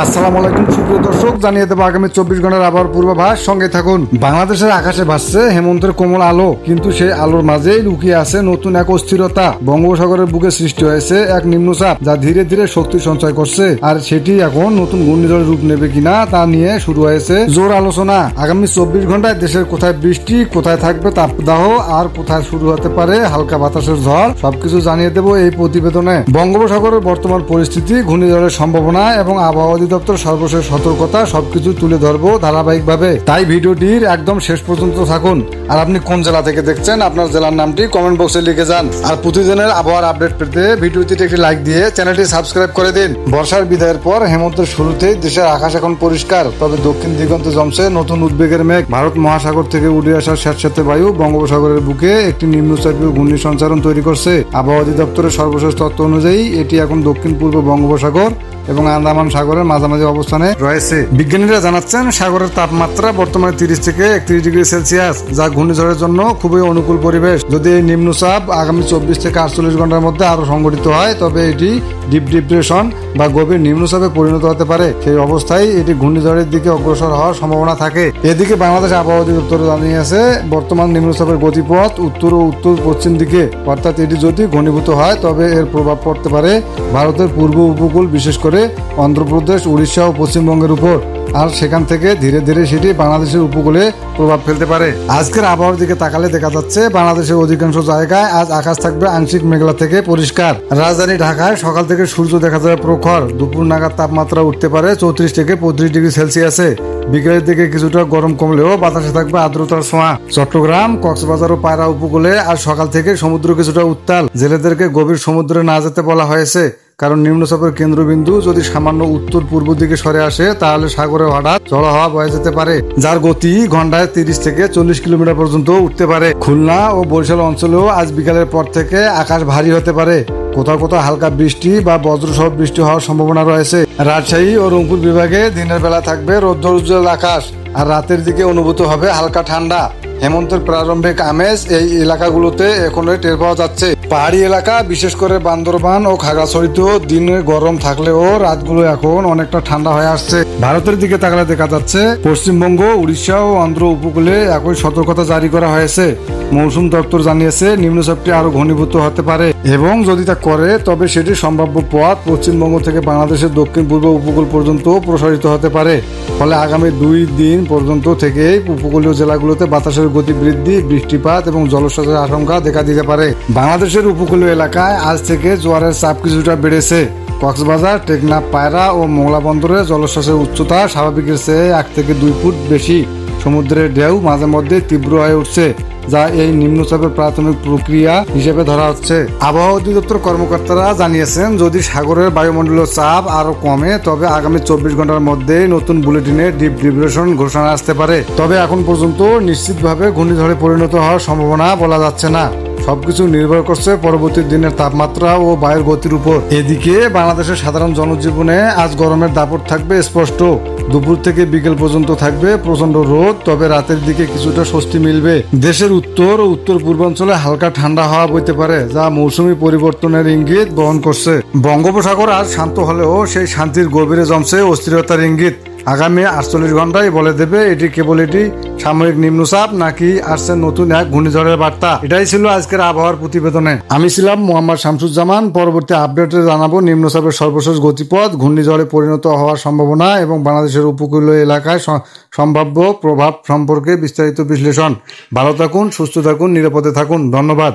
আসসালামু আলাইকুম সুপ্রিয় দর্শক, জানিয়ে দেবো আগামী 24 ঘন্টার আবহাওয়ার পূর্বাভাস। সঙ্গে থাকুন। বাংলাদেশের আকাশে ভাসছে হেমন্তের কোমল আলো, কিন্তু সেই আলোর মাঝেই লুকিয়ে আছে নতুন এক অস্থিরতা। বঙ্গোপসাগরের বুকে সৃষ্টি হয়েছে এক নিম্নচাপ, যা ধীরে ধীরে শক্তি সঞ্চয় করছে, আর সেটি এখন নতুন ঘূর্ণিঝড়ের রূপ নেবে কিনা তা নিয়ে শুরু হয়েছে জোর আলোচনা। আগামী 24 ঘন্টায় দেশের কোথায় বৃষ্টি, কোথায় থাকবে তাপদাহ, আর কোথায় শুরু হতে পারে হালকা বাতাসের ঝড়, সবকিছু জানিয়ে দেবো এই প্রতিবেদনে। বঙ্গোপসাগরের বর্তমান পরিস্থিতি, ঘূর্ণিঝড়ের সম্ভাবনা এবং আবহাওয়া অধিদপ্তর সর্বশেষ সতর্কতা সবকিছু তুলে ধরবো ধারাবাহিকভাবে। তাই ভিডিওটির একদম শেষ পর্যন্ত থাকুন। আর আপনি কোন জেলা থেকে দেখছেন, আপনার জেলার নামটি কমেন্ট বক্সে লিখে যান। আর প্রতিদিনের আবহাওয়ার আপডেট পেতে ভিডিওটিতে একটি লাইক দিয়ে চ্যানেলটি সাবস্ক্রাইব করে দিন। বর্ষার বিদায়ের পর হেমন্তের শুরুতেই দেশের আকাশ এখন পরিষ্কার, তবে দক্ষিণ দিগন্তে জমছে নতুন উদ্বেগের মেঘ। ভারত মহাসাগর থেকে উড়ে আসা স্যাঁতস্যাঁতে বায়ু বঙ্গোপসাগরের বুকে একটি নিম্নচাপীয় ঘূর্ণি সঞ্চারণ তৈরি করছে। আবহাওয়া অধিদপ্তরের সর্বশেষ তথ্য অনুযায়ী এটি এখন দক্ষিণ পূর্ব বঙ্গোপসাগর এবং আন্দামান সাগরের মাঝামাঝি অবস্থানে রয়েছে। বিজ্ঞানীরা জানাচ্ছেন, সাগরের তাপমাত্রা বর্তমানে 30 থেকে 31 ডিগ্রি সেলসিয়াস, যা ঘূর্ণিঝড়ের জন্য খুবই অনুকূল পরিবেশ। যদি এই নিম্নচাপ আগামী 24 থেকে 48 ঘন্টার মধ্যে আরো সংঘটিত হয়, তবে এটি ডিপ ডিপ্রেশন বা গভীর নিম্নচাপে পরিণত হতে পারে। সেই অবস্থায় এটি ঘূর্ণিঝড়ের দিকে অগ্রসর হওয়ার সম্ভাবনা থাকে। এদিকে বাংলাদেশ আবহাওয়া অধিদপ্তর জানিয়েছে, বর্তমান নিম্নচাপের গতিপথ উত্তর ও উত্তর পশ্চিম দিকে, অর্থাৎ এটি যদি ঘনীভূত হয় তবে এর প্রভাব পড়তে পারে ভারতের পূর্ব উপকূল, বিশেষ করে অন্ধ্রপ্রদেশ, উড়িষ্যা ও পশ্চিমবঙ্গের উপর, আর সেখান থেকে ধীরে ধীরে সেটি বাংলাদেশের উপকূলে প্রভাব ফেলতে পারে। আজকের আবহাওয়ার দিকে তাকালে দেখা যাচ্ছে, বাংলাদেশের অধিকাংশ জায়গায় আজ আকাশ থাকবে আংশিক মেঘলা থেকে পরিষ্কার। রাজধানী ঢাকায় সকাল থেকে সূর্য দেখা যাবে প্রখর, দুপুর নাগাদ তাপমাত্রা উঠতে পারে 34 থেকে 35 ডিগ্রি সেলসিয়াসে। বিকেলের দিকে কিছুটা গরম কমলেও বাতাসে থাকবে আর্দ্রতার ছোঁয়া। চট্টগ্রাম, কক্সবাজার ও পায়রা উপকূলে আজ সকাল থেকে সমুদ্র কিছুটা উত্তাল। জেলেদেরকে গভীর সমুদ্রে না যেতে বলা হয়েছে, কারণ নিম্নচাপের কেন্দ্রবিন্দু যদি সামান্য উত্তর পূর্ব দিকে সরে আসে, তাহলে সাগরে হঠাৎ ঝড়ো হাওয়া বয়ে যেতে পারে, যার গতি ঘন্টায় 30 থেকে 40 কিলোমিটার পর্যন্ত উঠতে পারে। খুলনা ও বরিশাল অঞ্চলেও আজ বিকালের পর থেকে আকাশ ভারী হতে পারে। কোথাও কোথাও হালকা বৃষ্টি বা বজ্রসহ বৃষ্টি হওয়ার সম্ভাবনা রয়েছে। রাজশাহী ও রংপুর বিভাগে দিনের বেলা থাকবে রৌদ্রোজ্জ্বল আকাশ, আর রাতের দিকে অনুভূত হবে হালকা ঠান্ডা। হেমন্তের প্রারম্ভিক আমেজ এই এলাকাগুলোতে এখনো টের পাওয়া যাচ্ছে। পাহাড়ি এলাকা, বিশেষ করে বান্দরবান ও খাগড়াছড়িতেও দিনে গরম থাকলেও রাতগুলো এখন অনেকটা ঠান্ডা হয়ে আসছে। ভারতের দিকে তাকালে দেখা যাচ্ছে, পশ্চিমবঙ্গ, উড়িষ্যা ও অন্ধ্র উপকূলে একই সতর্কতা জারি করা হয়েছে। মৌসুম দপ্তর জানিয়েছে, নিম্নচাপটি আরো ঘনীভূত হতে পারে, এবং যদি তা করে তবে সেটি সম্ভাব্য পথ পশ্চিমবঙ্গ থেকে বাংলাদেশের দক্ষিণ পূর্ব উপকূল পর্যন্ত প্রসারিত হতে পারে। ফলে আগামী 2 দিন পর্যন্ত থেকেই উপকূলীয় জেলাগুলোতে বাতাসের গতি বৃদ্ধি, বৃষ্টিপাত এবং জলোচ্ছ্বাসের আশঙ্কা দেখা দিতে পারে। বাংলাদেশের উপকূলীয় এলাকায় আজ থেকে জোয়ারের চাপ কিছুটা বেড়েছে। কক্সবাজার, টেকনাফ, পায়রা ও মোংলা বন্দরে জলোচ্ছ্বাসের উচ্চতা স্বাভাবিকের চেয়ে 1 থেকে 2 ফুট বেশি। সমুদ্রের ঢেউ মাঝে মধ্যে তীব্র হয়ে উঠছে, যা এই নিম্নচাপের প্রাথমিক প্রক্রিয়া হিসেবে ধরা হচ্ছে। আবহাওয়া অধিদপ্তর কর্মকর্তারা জানিয়েছেন, যদি সাগরের বায়ুমণ্ডলীয় চাপ আরো কমে, তবে আগামী 24 ঘন্টার মধ্যে নতুন বুলেটিনে ডিপ ডিপ্রেশন ঘোষণা আসতে পারে। তবে এখন পর্যন্ত নিশ্চিতভাবে ঘূর্ণিঝড়ে পরিণত হওয়ার সম্ভাবনা বলা যাচ্ছে না। সবকিছু নির্ভর করছে পরবর্তী দিনের তাপমাত্রা ও বায়ুর গতির উপর। এদিকে বাংলাদেশের সাধারণ জনজীবনে আজ গরমের দাপট থাকবে স্পষ্ট। দুপুর থেকে বিকেল পর্যন্ত থাকবে প্রচন্ড রোদ, তবে রাতের দিকে কিছুটা স্বস্তি মিলবে। দেশের উত্তর ও উত্তর পূর্বাঞ্চলে হালকা ঠান্ডা হাওয়া বইতে পারে, যা মৌসুমী পরিবর্তনের ইঙ্গিত বহন করছে। বঙ্গোপসাগর আজ শান্ত হলেও সেই শান্তির গভীরে জমছে অস্থিরতার ইঙ্গিত। আগামী 48 ঘন্টায় বলে দেবে এটি কেবল এটি সাময়িক নিম্নচাপ নাকি আসছে নতুন এক ঘূর্ণিঝড়ের বার্তা। এটাই ছিল আজকের আবহাওয়ার প্রতিবেদনে। আমি ছিলাম মোহাম্মদ শামসুজ্জামান। পরবর্তী আপডেটে জানাবো নিম্নচাপের সর্বশেষ গতিপথ, ঘূর্ণিঝড়ে পরিণত হওয়ার সম্ভাবনা এবং বাংলাদেশের উপকূলীয় এলাকায় সম্ভাব্য প্রভাব সম্পর্কে বিস্তারিত বিশ্লেষণ। ভালো থাকুন, সুস্থ থাকুন, নিরাপদে থাকুন। ধন্যবাদ।